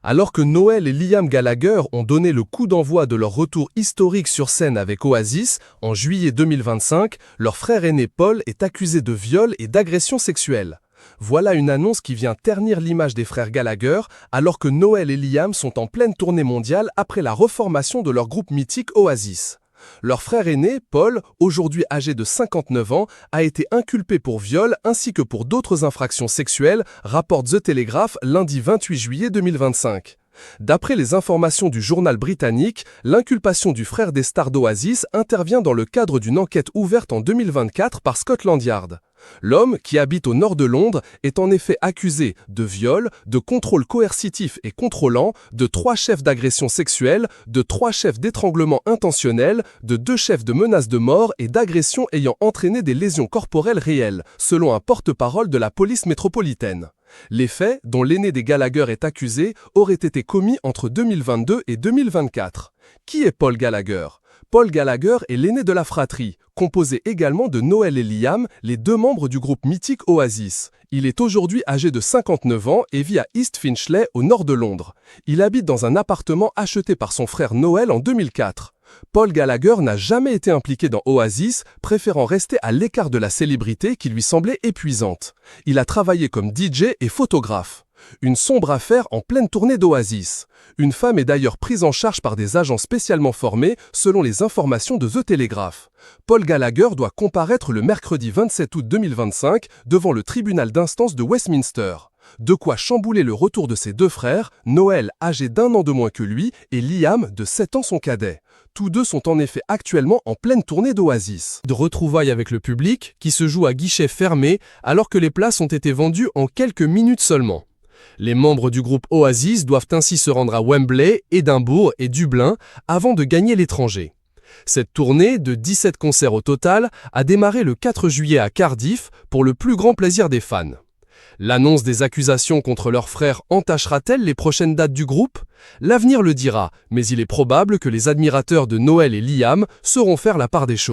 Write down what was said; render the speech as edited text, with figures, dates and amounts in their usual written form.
Alors que Noel et Liam Gallagher ont donné le coup d'envoi de leur retour historique sur scène avec Oasis, en juillet 2025, leur frère aîné Paul est accusé de viol et d'agression sexuelle. Voilà une annonce qui vient ternir l'image des frères Gallagher, alors que Noel et Liam sont en pleine tournée mondiale après la reformation de leur groupe mythique Oasis. Leur frère aîné, Paul, aujourd'hui âgé de 59 ans, a été inculpé pour viol ainsi que pour d'autres infractions sexuelles, rapporte The Telegraph lundi 28 juillet 2025. D'après les informations du journal britannique, l'inculpation du frère des stars d'Oasis intervient dans le cadre d'une enquête ouverte en 2024 par Scotland Yard. L'homme, qui habite au nord de Londres, est en effet accusé de viol, de contrôle coercitif et contrôlant, de 3 chefs d'agression sexuelle, de 3 chefs d'étranglement intentionnel, de 2 chefs de menace de mort et d'agression ayant entraîné des lésions corporelles réelles, selon un porte-parole de la police métropolitaine. Les faits, dont l'aîné des Gallagher est accusé, auraient été commis entre 2022 et 2024. Qui est Paul Gallagher ? Paul Gallagher est l'aîné de la fratrie, composé également de Noel et Liam, les 2 membres du groupe mythique Oasis. Il est aujourd'hui âgé de 59 ans et vit à East Finchley, au nord de Londres. Il habite dans un appartement acheté par son frère Noel en 2004. Paul Gallagher n'a jamais été impliqué dans Oasis, préférant rester à l'écart de la célébrité qui lui semblait épuisante. Il a travaillé comme DJ et photographe. Une sombre affaire en pleine tournée d'Oasis. Une femme est d'ailleurs prise en charge par des agents spécialement formés, selon les informations de The Telegraph. Paul Gallagher doit comparaître le mercredi 27 août 2025 devant le tribunal d'instance de Westminster. De quoi chambouler le retour de ses 2 frères, Noel âgé d'1 an de moins que lui et Liam de 7 ans son cadet. Tous 2 sont en effet actuellement en pleine tournée d'Oasis. De retrouvailles avec le public qui se joue à guichet fermé alors que les places ont été vendues en quelques minutes seulement. Les membres du groupe Oasis doivent ainsi se rendre à Wembley, Édimbourg et Dublin avant de gagner l'étranger. Cette tournée, de 17 concerts au total, a démarré le 4 juillet à Cardiff pour le plus grand plaisir des fans. L'annonce des accusations contre leurs frères entachera-t-elle les prochaines dates du groupe ? L'avenir le dira, mais il est probable que les admirateurs de Noel et Liam sauront faire la part des choses.